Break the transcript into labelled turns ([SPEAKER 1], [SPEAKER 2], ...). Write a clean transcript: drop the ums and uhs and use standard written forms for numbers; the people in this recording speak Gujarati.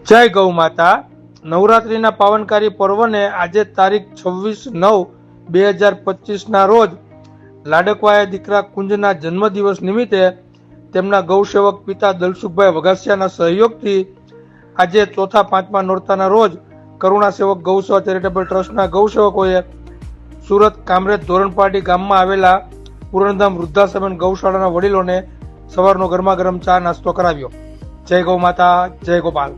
[SPEAKER 1] જય ગૌ માતા। નવરાત્રીના પાવનકારી પર્વને આજે તારીખ 26/9/2025 રોજ લાડકવાયા દીકરા કુંજના જન્મદિવસ નિમિત્તે તેમના ગૌસેવક પિતા દલસુખભાઈ વઘાસિયાના સહયોગથી આજે ચોથા પાંચમા નોરતાના રોજ કરુણા સેવક ગૌસેવા ચેરિટેબલ ટ્રસ્ટના ગૌસેવકોએ સુરત કામરેજ ધોરણપાટી ગામમાં આવેલા પૂરણધામ વૃદ્ધાશ્રમ ગૌશાળાના વડીલોને સવારનો ગરમા ગરમ ચા નાસ્તો કરાવ્યો। જય ગૌ માતા, જય ગોપાલ।